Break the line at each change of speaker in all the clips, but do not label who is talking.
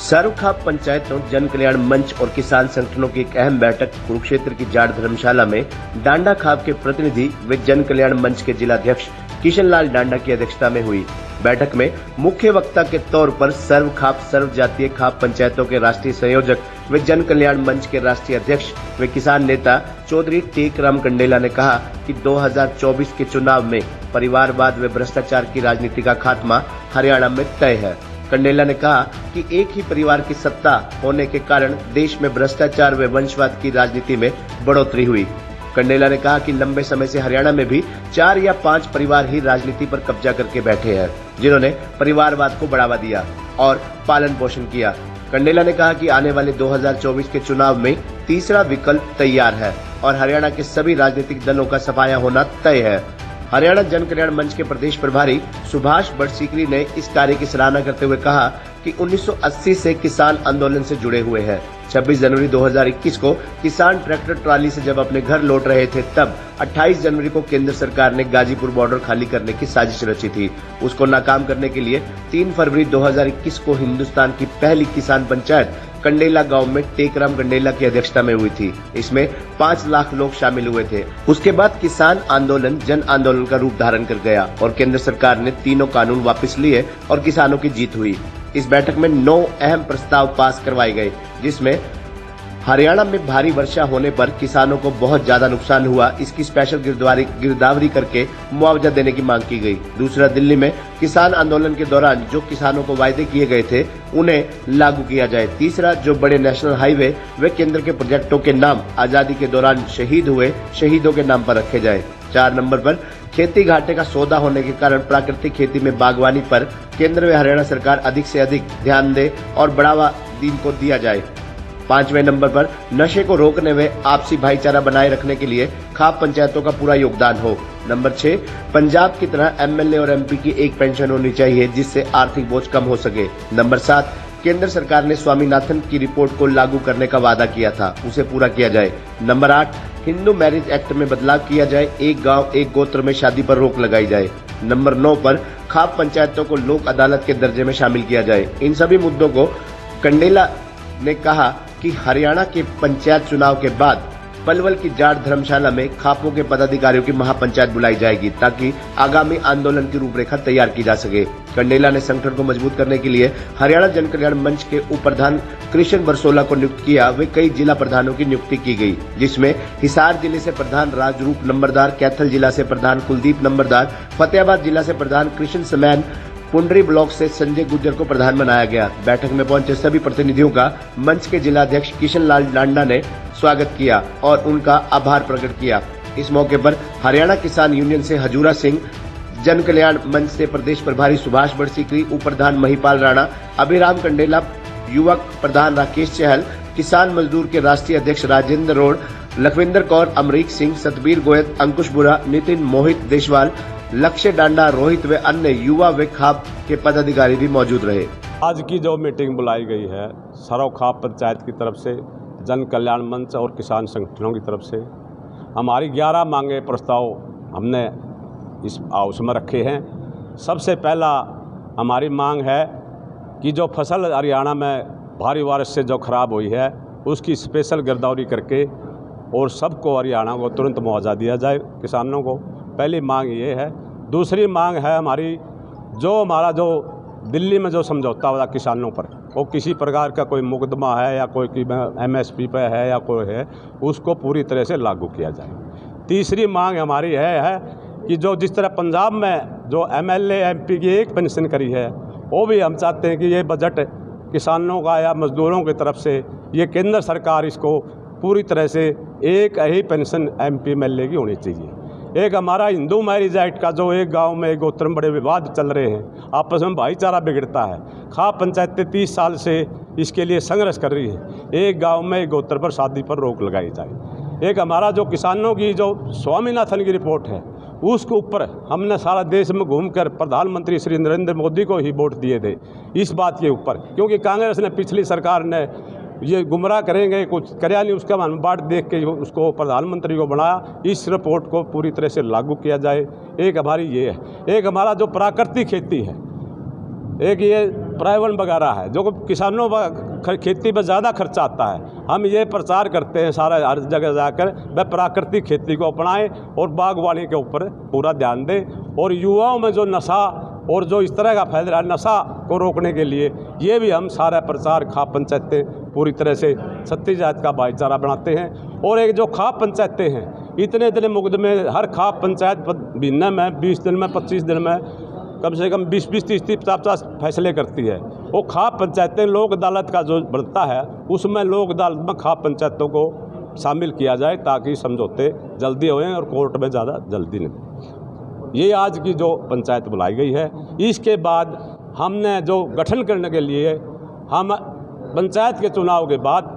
सारूखाप पंचायतों, जन कल्याण मंच और किसान संगठनों की एक अहम बैठक कुरुक्षेत्र की जाट धर्मशाला में डांडा खाप के प्रतिनिधि व जन कल्याण मंच के जिलाध्यक्ष किशन लाल डांडा की अध्यक्षता में हुई। बैठक में मुख्य वक्ता के तौर पर सर्व खाप सर्व जातीय खाप पंचायतों के राष्ट्रीय संयोजक व जन कल्याण मंच के राष्ट्रीय अध्यक्ष व किसान नेता चौधरी टेकराम कंडेला ने कहा कि 2024 के चुनाव में परिवारवाद व भ्रष्टाचार की राजनीति का खात्मा हरियाणा में तय है। कंडेला ने कहा कि एक ही परिवार की सत्ता होने के कारण देश में भ्रष्टाचार व वंशवाद की राजनीति में बढ़ोतरी हुई। कंडेला ने कहा कि लंबे समय से हरियाणा में भी 4 या 5 परिवार ही राजनीति पर कब्जा करके बैठे हैं, जिन्होंने परिवारवाद को बढ़ावा दिया और पालन पोषण किया। कंडेला ने कहा कि आने वाले 2024 के चुनाव में तीसरा विकल्प तैयार है और हरियाणा के सभी राजनीतिक दलों का सफाया होना तय है। हरियाणा जन कल्याण मंच के प्रदेश प्रभारी सुभाष बड़सीकरी ने इस कार्य की सराहना करते हुए कहा कि 1980 से किसान आंदोलन से जुड़े हुए हैं। 26 जनवरी 2021 को किसान ट्रैक्टर ट्राली से जब अपने घर लौट रहे थे, तब 28 जनवरी को केंद्र सरकार ने गाजीपुर बॉर्डर खाली करने की साजिश रची थी। उसको नाकाम करने के लिए 3 फरवरी 2021 को हिंदुस्तान की पहली किसान पंचायत कंडेला गांव में टेकराम कंडेला की अध्यक्षता में हुई थी। इसमें 5 लाख लोग शामिल हुए थे। उसके बाद किसान आंदोलन जन आंदोलन का रूप धारण कर गया और केंद्र सरकार ने तीनों कानून वापस लिए और किसानों की जीत हुई। इस बैठक में 9 अहम प्रस्ताव पास करवाए गए, जिसमें हरियाणा में भारी वर्षा होने पर किसानों को बहुत ज्यादा नुकसान हुआ, इसकी स्पेशल गिरदावरी करके मुआवजा देने की मांग की गई। दूसरा, दिल्ली में किसान आंदोलन के दौरान जो किसानों को वायदे किए गए थे उन्हें लागू किया जाए। तीसरा, जो बड़े नेशनल हाईवे व केंद्र के प्रोजेक्टों के नाम आजादी के दौरान शहीद हुए शहीदों के नाम पर रखे जाए। 4 नंबर पर, खेती घाटे का सौदा होने के कारण प्राकृतिक खेती में बागवानी पर केंद्र व हरियाणा सरकार अधिक से अधिक ध्यान दे और बढ़ावा इनको दिया जाए। 5वें नंबर पर, नशे को रोकने व आपसी भाईचारा बनाए रखने के लिए खाप पंचायतों का पूरा योगदान हो। नंबर 6, पंजाब की तरह एमएलए और एमपी की एक पेंशन होनी चाहिए, जिससे आर्थिक बोझ कम हो सके। नंबर 7, केंद्र सरकार ने स्वामीनाथन की रिपोर्ट को लागू करने का वादा किया था, उसे पूरा किया जाए। नंबर 8, हिंदू मैरिज एक्ट में बदलाव किया जाए, एक गांव एक गोत्र में शादी पर रोक लगाई जाए। नंबर 9 पर, खाप पंचायतों को लोक अदालत के दर्जे में शामिल किया जाए। इन सभी मुद्दों को कंडेला ने कहा कि हरियाणा के पंचायत चुनाव के बाद पलवल की जाट धर्मशाला में खापों के पदाधिकारियों की महापंचायत बुलाई जाएगी, ताकि आगामी आंदोलन की रूपरेखा तैयार की जा सके। कंडेला ने संगठन को मजबूत करने के लिए हरियाणा जन कल्याण मंच के उप प्रधान कृष्ण बरसोला को नियुक्त किया व कई जिला प्रधानों की नियुक्ति की गई, जिसमें हिसार जिले से प्रधान राजरूप नंबरदार, कैथल जिला से प्रधान कुलदीप नंबरदार, फतेहाबाद जिला से प्रधान कृष्ण समैन, पुंडरी ब्लॉक से संजय गुज्जर को प्रधान बनाया गया। बैठक में पहुंचे सभी प्रतिनिधियों का मंच के जिलाध्यक्ष किशन लाल डांडा ने स्वागत किया और उनका आभार प्रकट किया। इस मौके पर हरियाणा किसान यूनियन से हजूरा सिंह, जन कल्याण मंच से प्रदेश प्रभारी सुभाष बड़सीकरी, उप प्रधान महिपाल राणा, अभिराम कंडेला, युवक प्रधान राकेश चहल, किसान मजदूर के राष्ट्रीय अध्यक्ष राजेंद्र रोड, लखविंदर कौर, अमरीक सिंह, सतबीर गोयत, अंकुश बुरा, नितिन मोहित देशवाल, लक्ष्य डांडा, रोहित व अन्य युवा व खाप के पदाधिकारी भी मौजूद रहे।
आज की जो मीटिंग बुलाई गई है सरव खाप पंचायत की तरफ से, जन कल्याण मंच और किसान संगठनों की तरफ से, हमारी 11 मांगे प्रस्ताव हमने इस हाउस में रखे हैं। सबसे पहला हमारी मांग है कि जो फसल हरियाणा में भारी बारिश से जो खराब हुई है उसकी स्पेशल गिरदावरी करके और सबको हरियाणा को तुरंत मुआवजा दिया जाए किसानों को। पहली मांग ये है। दूसरी मांग है हमारी, हमारा जो दिल्ली में जो समझौता हुआ किसानों पर, वो किसी प्रकार का कोई मुकदमा है या कोई एमएसपी पे है या कोई है, उसको पूरी तरह से लागू किया जाए। तीसरी मांग हमारी है कि जो जिस तरह पंजाब में जो एमएलए एमपी की एक पेंशन करी है, वो भी हम चाहते हैं कि ये बजट किसानों का या मजदूरों की तरफ से ये केंद्र सरकार इसको पूरी तरह से एक ही पेंशन एमपी एमएलए की होनी चाहिए। एक हमारा हिंदू मैरिज एक्ट का जो एक गांव में एक गोत्र में बड़े विवाद चल रहे हैं, आपस में भाईचारा बिगड़ता है, खाप पंचायतें 30 साल से इसके लिए संघर्ष कर रही है, एक गांव में एक गोत्र पर शादी पर रोक लगाई जाए। एक हमारा जो किसानों की जो स्वामीनाथन की रिपोर्ट है, उसके ऊपर हमने सारा देश में घूमकर प्रधानमंत्री श्री नरेंद्र मोदी को ही वोट दिए थे इस बात के ऊपर, क्योंकि कांग्रेस ने पिछली सरकार ने ये गुमराह करेंगे, कुछ कराया नहीं, उसका मन बाट देख के उसको प्रधानमंत्री को बनाया। इस रिपोर्ट को पूरी तरह से लागू किया जाए। एक हमारी ये है। एक हमारा जो प्राकृतिक खेती है, एक ये प्राइवेट वगैरह है जो किसानों पर खेती पर ज़्यादा खर्चा आता है। हम ये प्रचार करते हैं सारा हर जगह जाकर वह प्राकृतिक खेती को अपनाएं और बागवानी के ऊपर पूरा ध्यान दें। और युवाओं में जो नशा और जो इस तरह का फैल रहा है, नशा को रोकने के लिए ये भी हम सारा प्रचार खाप पंचायतें पूरी तरह से छत्तीस जात का भाईचारा बनाते हैं। और एक जो खाप पंचायतें हैं, इतने इतने मुकदमे हर खाप पंचायत महीने में 20 दिन में 25 दिन में कम से कम 20-20, 30-30, 50-50 फैसले करती है। वो खाप पंचायतें लोक अदालत का जो बनता है उसमें लोक अदालत में खाप पंचायतों को शामिल किया जाए ताकि समझौते जल्दी होएं और कोर्ट में ज़्यादा जल्दी नहीं। ये आज की जो पंचायत बुलाई गई है, इसके बाद हमने जो गठन करने के लिए हम पंचायत के चुनाव के बाद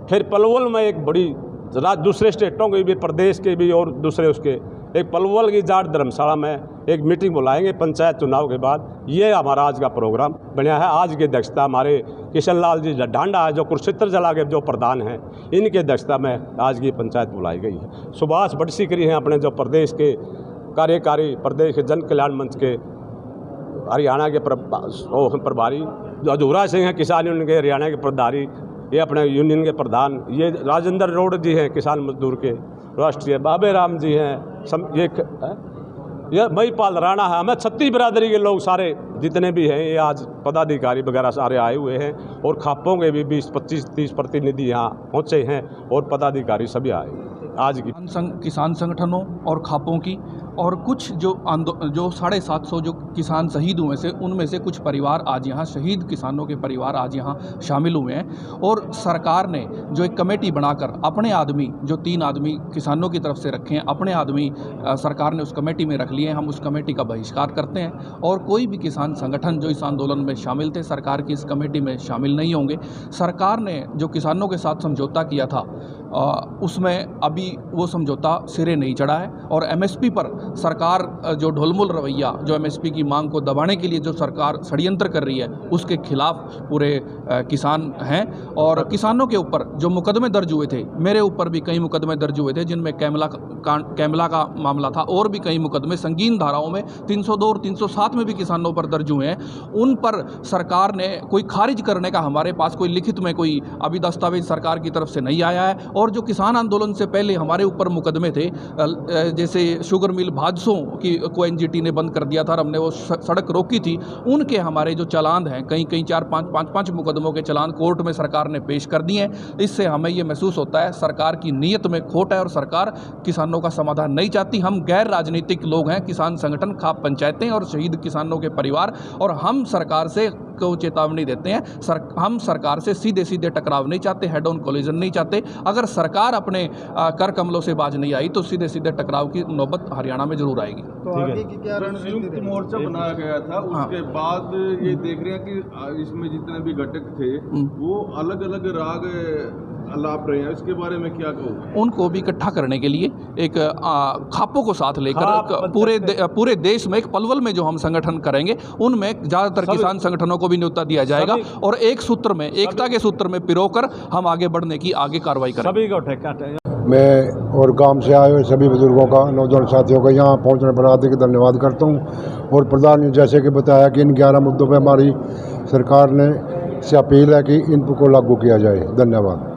फिर पलवल में एक बड़ी दूसरे स्टेटों के भी, प्रदेश के भी और दूसरे उसके एक पलवल की जाट धर्मशाला में एक मीटिंग बुलाएंगे पंचायत चुनाव के बाद। ये हमारा आज का प्रोग्राम बना है। आज की अध्यक्षता हमारे किशन लाल जी डांडा है जो कुरुक्षेत्र जिला के जो प्रधान हैं, इनकी अध्यक्षता में आज की पंचायत बुलाई गई है। सुभाष बड़सीकरी हैं अपने जो प्रदेश के कार्यकारी, प्रदेश के जन कल्याण मंच के हरियाणा के प्रभारी, जो अधूरा सिंह हैं किसान यूनियन के हरियाणा के प्रभारी, ये अपने यूनियन के प्रधान, ये राजेंद्र रोड जी हैं किसान मजदूर के राष्ट्रीय, बाबे राम जी हैं, ये महिपाल राणा है। हमें छत्तीस बिरादरी के लोग सारे जितने भी हैं, ये आज पदाधिकारी वगैरह सारे आए हुए हैं और खापों के भी 20, 25, 30 प्रतिनिधि यहाँ पहुँचे हैं और पदाधिकारी सभी आए हैं। आज की
किसान संगठनों और खापों की और कुछ जो 750 जो किसान शहीद हुए से उनमें से कुछ परिवार आज यहाँ, शहीद किसानों के परिवार आज यहाँ शामिल हुए हैं। और सरकार ने जो एक कमेटी बनाकर अपने आदमी, जो 3 आदमी किसानों की तरफ से रखे हैं, अपने आदमी सरकार ने उस कमेटी में रख लिए हैं। हम उस कमेटी का बहिष्कार करते हैं और कोई भी किसान संगठन जो इस आंदोलन में शामिल थे सरकार की इस कमेटी में शामिल नहीं होंगे। सरकार ने जो किसानों के साथ समझौता किया था उसमें अभी वो समझौता सिरे नहीं चढ़ा है और एमएसपी पर सरकार जो ढोलमुल रवैया, जो एमएसपी की मांग को दबाने के लिए जो सरकार षड्यंत्र कर रही है, उसके खिलाफ पूरे किसान हैं। और किसानों के ऊपर जो मुकदमे दर्ज हुए थे, मेरे ऊपर भी कई मुकदमे दर्ज हुए थे जिनमें कैमला का मामला था और भी कई मुकदमे संगीन धाराओं में 302 और 307 में भी किसानों पर दर्ज हुए हैं। उन पर सरकार ने कोई खारिज करने का हमारे पास कोई लिखित में कोई अभी दस्तावेज सरकार की तरफ से नहीं आया है। और जो किसान आंदोलन से पहले हमारे ऊपर मुकदमे थे, जैसे शुगर मिल भादसों को एनजीटी ने बंद कर दिया था और हमने वो सड़क रोकी थी, उनके हमारे जो चालान हैं, कहीं 4-5 मुकदमों के चालान कोर्ट में सरकार ने पेश कर दिए हैं। इससे हमें ये महसूस होता है सरकार की नीयत में खोट है और सरकार किसानों का समाधान नहीं चाहती। हम गैर राजनीतिक लोग हैं, किसान संगठन, खाप पंचायतें और शहीद किसानों के परिवार, और हम सरकार से को चेतावनी देते हैं। हम सरकार से सीधे टकराव नहीं चाहते, हेड ऑन कोलिजन नहीं चाहते। अगर सरकार अपने कर कमलों से बाज नहीं आई तो सीधे टकराव की नौबत हरियाणा में जरूर आएगी।
तो आगे की क्या संयुक्त मोर्चा बनाया गया था, उसके बाद ये देख रहे हैं कि इसमें जितने भी घटक थे वो अलग अलग राग अलाप रहे हैं, इसके बारे में क्या कहोगे?
उनको भी इकट्ठा करने के लिए एक खापों को साथ लेकर पूरे देश में एक पलवल में जो हम संगठन करेंगे उनमें ज़्यादातर किसान संगठनों को भी न्योता दिया जाएगा और एक सूत्र में, एकता के सूत्र में पिरोकर हम आगे बढ़ने की आगे कार्रवाई करेंगे।
सभी को ठेका
मैं और गांव से आए हुए सभी बुजुर्गों का, नौजवान साथियों का यहाँ पहुँचने पर हार्दिक धन्यवाद करता हूँ। और प्रधान ने जैसे कि बताया कि इन 11 मुद्दों पर हमारी सरकार ने से अपील है कि इनको लागू किया जाए। धन्यवाद।